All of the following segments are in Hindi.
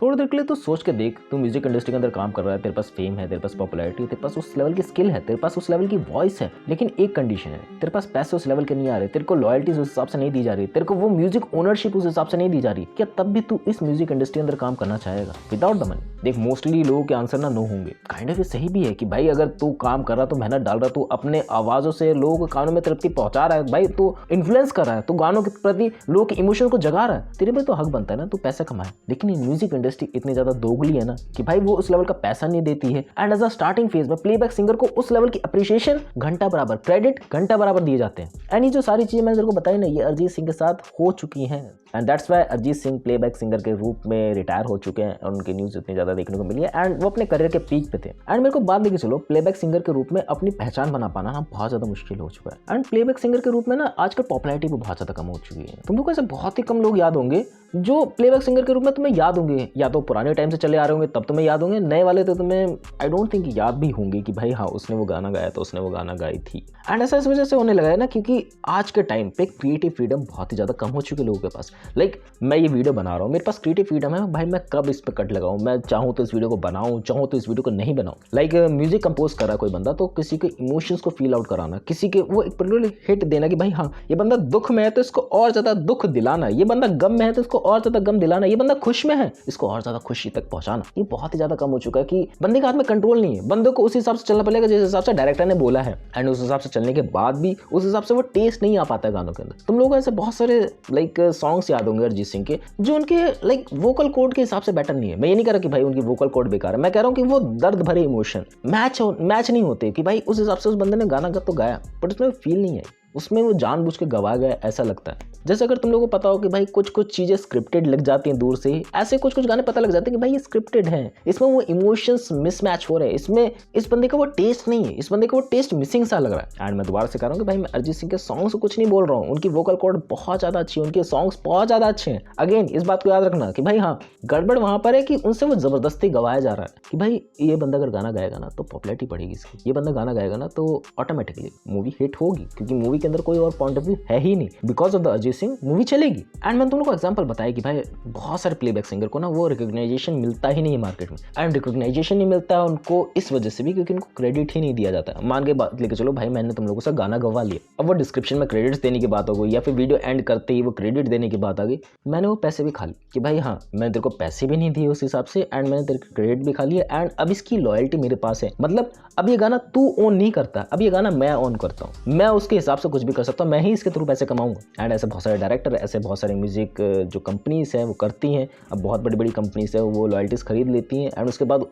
थोड़ी देर के लिए तू सोच के देख, तू म्यूजिक इंडस्ट्री के अंदर काम कर रहा है, तेरे पास फेम है, तेरे पास पॉपुलैरिटी है, तेरे पास उस लेवल की स्किल है, तेरे पास उस लेवल की वॉइस है, लेकिन एक कंडीशन है, तेरे पास पैसे उस लेवल के नहीं आ रहे, तेरे को लॉयल्टीज उस हिसाब से नहीं दी जा रही, तेरे को वो म्यूजिक ओनरशिप उस हिसाब से नहीं दी जा रही, क्या तब भी तू इस म्यूजिक इंडस्ट्री के अंदर काम करना चाहेगा विदाउट द मनी? देख, मोस्टली लोगों के आंसर ना नो होंगे। काइंड ऑफ सही भी है कि भाई अगर तू काम कर रहा, तू मेहनत डाल रहा, तू अपने आवाजों से लोगों के कानों में तृप्ति पहुंचा रहा है, भाई तू इन्फ्लुएंस कर रहा है, तू गानों के प्रति लोगों के इमोशन को जगा रहा है, तेरे पे तो हक बनता है ना तू पैसा कमाए। लेकिन ये म्यूजिक इंडस्ट्री इतनी ज्यादा दोगली है ना कि भाई वो उस लेवल का पैसा नहीं देती है। And as a starting phase में प्लेबैक सिंगर को उस लेवल की अप्रिशिएशन घंटा बराबर, क्रेडिट घंटा बराबर दिए जाते हैं। एंड ये जो सारी चीजें मैंने तेरे को बताई ना, ये अरिजीत सिंह के साथ हो चुकी हैं। And that's why Arijit Singh playback singer के रूप में रिटायर हो चुके हैं और उनकी न्यूज़ इतनी ज़्यादा देखने को मिली है। एंड वो अपने करियर के पीक पे थे। एंड मेरे को बात देखिए, चलो प्लेबैक सिंगर के रूप में अपनी पहचान बना पाना ना बहुत ज़्यादा मुश्किल हो चुका है। एंड प्लेबैक सिंगर के रूप में ना आजकल पॉपुलैरिटी भी बहुत ज़्यादा कम हो चुकी है। तुम लोग को ऐसे बहुत ही कम लोग याद होंगे जो प्लेबैक सिंगर के रूप में तुम्हें याद होंगे, या तो पुराने टाइम से चले आ रहे होंगे तब तुम्हें याद होंगे, नए वाले तो तुम्हें आई डोंट थिंक याद भी होंगे कि भाई हाँ उसने वो गाना गाया तो उसने वो गाना गाई थी। एंड ऐसा इस वजह से होने लगा है ना क्योंकि आज के टाइम पे क्रिएटिव फ्रीडम बहुत ही ज़्यादा कम हो चुकी है लोगों के पास। लाइक मैं ये वीडियो बना रहा हूँ, मेरे पास क्रिएटिव फ्रीडम है भाई, मैं कब इस पर कट लगाऊँ, मैं चाहूँ तो इस वीडियो को बनाऊँ, चाहूँ तो इस वीडियो को नहीं बनाऊँ। लाइक म्यूजिक कंपोज कर रहा है कोई बंदा, तो किसी के इमोशंस को फील आउट कराना, किसी के वो एक पर्टिकुलर हिट देना कि भाई हाँ ये बंदा दुख में है तो इसको और ज़्यादा दुख दिलाना, ये बंदा गम में है तो इसको और ज़्यादा गम दिलाना, ये बंदा खुश में है इसको और ज़्यादा खुशी तक पहुँचाना। ये बहुत ही ज़्यादा कम हो चुका है कि बंदे के हाथ में कंट्रोल नहीं है, बंदे को उस हिसाब से चलना पड़ेगा जिस हिसाब से डायरेक्टर ने बोला है। एंड उस हिसाब से चलने के बाद भी उस हिसाब से वो टेस्ट नहीं आ पाता है गानों के अंदर। तुम लोगों को ऐसे बहुत सारे लाइक सॉन्ग्स याद होंगे अरिजीत सिंह के जो उनके लाइक वोकल कोड के हिसाब से बेटर नहीं है। मैं ये नहीं कह रहा कि भाई उनकी वोकल कोड बेकार है, मैं कह रहा हूँ कि वो दर्द भरे इमोशन मैच नहीं होते कि भाई उस हिसाब से उस बंदे ने गाना तो गाया बट उसमें फील नहीं है, उसमें वो जानबूझ के गवा गया ऐसा लगता है। जैसे अगर तुम लोगों को पता हो कि भाई कुछ चीज़ें स्क्रिप्टेड लग जाती हैं दूर से ही, ऐसे कुछ गाने पता लग जाते हैं कि भाई ये स्क्रिप्टेड है, इसमें वो इमोशंस मिसमैच हो रहे हैं, इसमें इस बंदे का वो टेस्ट नहीं है, इस बंदे का वो टेस्ट मिसिंग सा लग रहा है। एंड मैं दोबारा से कह रहा हूँ कि भाई मैं अरिजीत सिंह के सॉन्ग से कुछ नहीं बोल रहा हूँ, उनकी वोकल कोड बहुत ज़्यादा अच्छी है, उनके सॉन्ग्स बहुत ज़्यादा अच्छे हैं। अगेन इस बात को याद रखना कि भाई हाँ गड़बड़ वहाँ पर है कि उनसे वो ज़बरदस्ती गवाया जा रहा है कि भाई ये बंदा अगर गाना गाएगा ना तो पॉपुलैरिटी बढ़ेगी इसकी, ये बंदा गाना गाएगा ना तो ऑटोमेटिकली मूवी हिट होगी, क्योंकि मूवी के अंदर कोई और पॉइंट ऑफ व्यू है ही नहीं। Because of the Arijit Singh movie चलेगी। एंड मैंने तुम लोग को एग्जांपल बताया कि भाई बहुत सारे प्लेबैक सिंगर को ना वो रिकॉग्नाइजेशन मिलता ही नहीं है मार्केट में। एंड रिकॉग्नाइजेशन नहीं मिलता है उनको इस वजह से भी क्योंकि उनको क्रेडिट ही नहीं दिया जाता है। मान के बात लेके चलो भाई मैंने तुम लोगों से गाना गवा लिया, अब वो डिस्क्रिप्शन में क्रेडिट्स देने की बात हो गई या फिर वीडियो एंड करते ही वो क्रेडिट देने की बात आ गई, मैंने वो पैसे भी खा लिए कि भाई हाँ मैंने तेरे को पैसे भी नहीं दिए उस हिसाब से एंड मैंने तेरे को क्रेडिट भी खा लिया एंड अब इसकी लॉयल्टी मेरे पास है। मतलब अब ये गाना तू ओन नहीं करता, अब ये गाना मैं ओन करता हूँ, मैं उसके हिसाब से कुछ भी कर सकता हूँ, मैं ही इसके थ्रू पैसे कमाऊंगा। एंड ऐसे बहुत सारे डायरेक्टर, ऐसे बहुत सारे म्यूजिक जो कंपनीज हैं वो करती हैं। अब बहुत बड़ी बड़ी कंपनीज है वो लॉयल्टीज खरीद लेती हैं एंड उसके बाद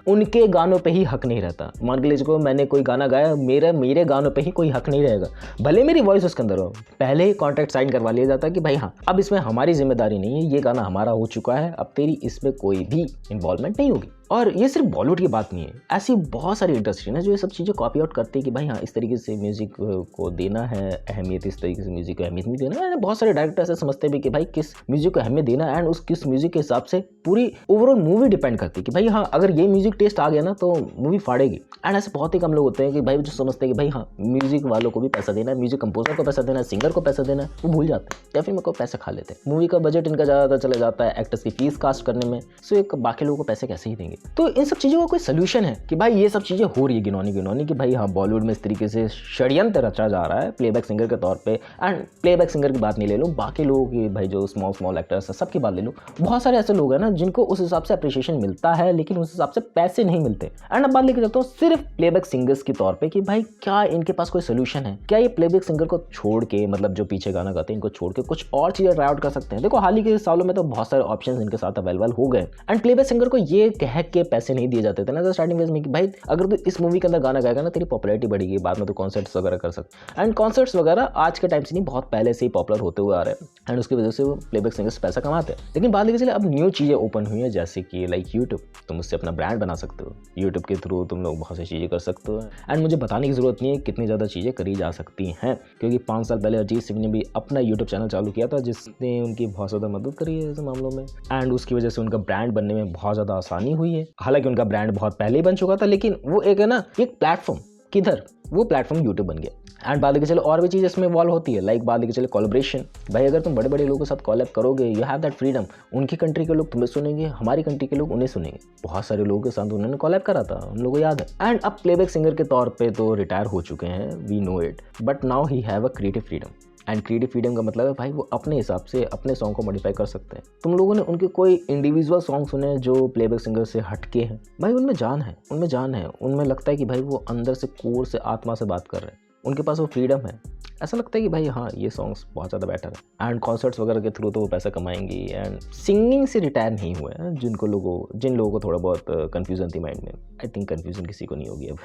उनके गानों पे ही हक नहीं रहता। मान के लीजिए मैंने कोई गाना गाया, मेरे गानों पे ही कोई हक नहीं रहेगा, भले मेरी वॉइस उसके अंदर हो, पहले ही कॉन्ट्रैक्ट साइन करवा लिया जाता है कि भाई हाँ अब इसमें हमारी जिम्मेदारी नहीं है, ये गाना हमारा हो चुका है, अब तेरी इसमें कोई भी इन्वॉल्वमेंट नहीं होगी। और ये सिर्फ बॉलीवुड की बात नहीं है, ऐसी बहुत सारी इंडस्ट्री है जो ये सब चीज़ें कॉपी आउट करती है कि भाई हाँ इस तरीके से म्यूजिक को देना है अहमियत, इस तरीके से म्यूजिक को अहमियत नहीं देना है। बहुत सारे डायरेक्टर ऐसे समझते भी कि भाई किस म्यूजिक को अहमियत देना एंड उस किस म्यूजिक के हिसाब से पूरी ओवरऑल मूवी डिपेंड करती है कि भाई हाँ अगर ये म्यूजिक टेस्ट आ गया ना तो मूवी फाड़ेगी। एंड ऐसे बहुत ही कम लोग होते हैं कि भाई जो समझते हैं कि भाई हाँ म्यूजिक वालों को भी पैसा देना है, म्यूजिक कंपोजर को पैसा देना है, सिंगर को पैसा देना है, वो भूल जाते हैं या फिर मेरे को पैसा खा लेते हैं। मूवी का बजट इनका ज़्यादा चला जाता है एक्टर्स की फीस कास्ट करने में, सो एक बाकी लोगों को पैसे कैसे ही देंगे। तो इन सब चीज़ों का कोई सोल्यूशन है कि भाई ये सब चीज़ें हो रही है गिनौनी कि भाई हाँ बॉलीवुड में इस तरीके से षड्यंत्र रचा जा रहा है प्लेबैक सिंगर के तौर पे। एंड प्लेबैक सिंगर की बात नहीं ले लूँ, बाकी लोगों की भाई जो स्मॉल एक्टर्स है सबकी बात ले लूँ, बहुत सारे ऐसे लोग हैं ना जिनको उस हिसाब से अप्रिशिएशन मिलता है लेकिन उस हिसाब से पैसे नहीं मिलते। एंड अब बात लेके चलता हूँ सिर्फ प्लेबैक सिंगर्स के तौर पे कि भाई क्या इनके पास कोई सोल्यूशन है, क्या ये प्लेबैक सिंगर को छोड़ के मतलब जो पीछे गाना गाते हैं इनको छोड़ के कुछ और चीज़ें ट्राई आउट कर सकते हैं। देखो हाल ही के सालों में तो बहुत सारे ऑप्शन इनके साथ अवेलेबल हो गए एंड प्लेबैक सिंगर को ये कह के पैसे नहीं दिए जाते थे ना स्टार्टिंग फेज में कि भाई अगर तू इस मूवी के अंदर गाना गाएगा ना तेरी पॉपुलैरिटी बढ़ेगी, बाद में तो कॉन्सर्ट्स वगैरह कर सकते। एंड कॉन्सर्ट्स वगैरह आज के टाइम से नहीं बहुत पहले से ही पॉपुलर होते हुए आ रहे हैं एंड उसकी वजह से वो प्लेबैक सिंगर्स पैसा कमाते हैं। लेकिन बात देखिए अब न्यू चीज़ें ओपन हुई हैं जैसे कि लाइक यूट्यूब, तुम उससे अपना ब्रांड बना सकते हो, यूट्यूब के थ्रू तुम लोग बहुत सी चीज़ें कर सकते हो। एंड मुझे बताने की ज़रूरत नहीं है कितनी ज़्यादा चीज़ें करी जा सकती हैं क्योंकि 5 साल पहले अरिजीत सिंह ने भी अपना यूट्यूब चैनल चालू किया था जिसने उनकी बहुत ज़्यादा मदद करी है ऐसे मामलों में एंड उसकी वजह से उनका ब्रांड बनने में बहुत ज़्यादा आसानी हुई है। हालांकि उनका ब्रांड बहुत पहले ही बन चुका था लेकिन वो एक है ना एक प्लेटफॉर्म, किधर वो प्लेटफॉर्म यूट्यूब बन गया एंड बाद लेके चलो और भी चीज़ इसमें इवॉल्व होती है, लाइक बाद लेके चले कोलैबोरेशन। भाई अगर तुम बड़े बड़े लोगों के साथ कोलैब करोगे, यू हैव दैट फ्रीडम। उनकी कंट्री के लोग तुम्हें सुनेंगे, हमारी कंट्री के लोग उन्हें सुनेंगे। बहुत सारे लोगों के साथ उन्होंने कोलैब करा था, हम लोगों को याद है। एंड अब प्लेबैक सिंगर के तौर पे तो रिटायर हो चुके हैं, we know it, but now he have a creative freedom. And creative freedom का मतलब है भाई वो अपने हिसाब से अपने सॉन्ग को मॉडिफाई कर सकते हैं। तुम लोगों ने उनके कोई इंडिविजुअल सॉन्ग सुने जो प्लेबैक सिंगर से हटके हैं? भाई उनमें जान है, उनमें जान है, उनमें लगता है कि भाई वो अंदर से कोर से आत्मा से बात कर रहे हैं, उनके पास वो फ्रीडम है। ऐसा लगता है कि भाई हाँ ये सॉन्ग्स बहुत ज़्यादा बेटर है। एंड कॉन्सर्ट्स वगैरह के थ्रू तो वो पैसा कमाएंगी। एंड सिंगिंग से रिटायर नहीं हुए हैं जिन लोगों को थोड़ा बहुत कन्फ्यूज़न थी माइंड में। आई थिंक कन्फ्यूज़न किसी को नहीं होगी अब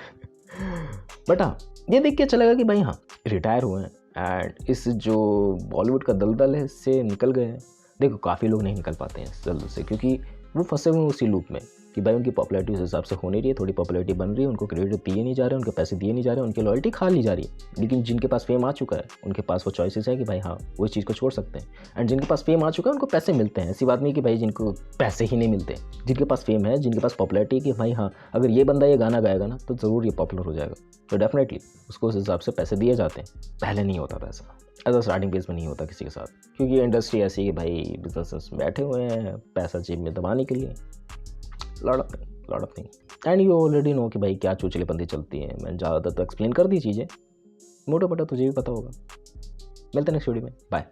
बट हाँ ये देख के अच्छा लगा कि भाई हाँ रिटायर हुए हैं एंड इस जो बॉलीवुड का दलदल है इससे निकल गए हैं। देखो काफ़ी लोग नहीं निकल पाते हैं इस दलदल से, क्योंकि वो फंसे हुए उसी लूप में कि भाई उनकी पॉपुलैरिटी उस हिसाब से हो नहीं रही है, थोड़ी पॉपुलैरिटी बन रही है, उनको क्रेडिट दिए नहीं जा रहे, उनके पैसे दिए नहीं जा रहे, उनकी लॉयल्टी खा ली जा रही है। लेकिन जिनके पास फेम आ चुका है उनके पास वो चॉइसेस है कि भाई हाँ वो इस चीज़ को छोड़ सकते हैं। एंड जिनके पास फेम आ चुका है उनको पैसे मिलते हैं। ऐसी बात नहीं कि भाई जिनको पैसे ही नहीं मिलते। जिनके पास फेम है, जिनके पास पॉपुलैरिटी कि भाई हाँ अगर ये बंदा ये गाना गाएगा ना तो ज़रूर ये पॉपुलर हो जाएगा, तो डेफिनेटली उसको उस हिसाब से पैसे दिए जाते हैं। पहले नहीं होता था ऐसा, एज अ स्टार्टिंग फेज में नहीं होता किसी के साथ, क्योंकि इंडस्ट्री ऐसी है कि भाई बिजनेस में बैठे हुए हैं पैसा जेब में दबाने के लिए। Lot of thing. And you already know कि भाई क्या चूचलेपंथी चलती है। मैंने ज़्यादातर तो एक्सप्लेन कर दी चीज़ें, मोटा मोटा तुझे भी पता होगा। मिलते हैं नेक्स्ट वीडियो में, बाय।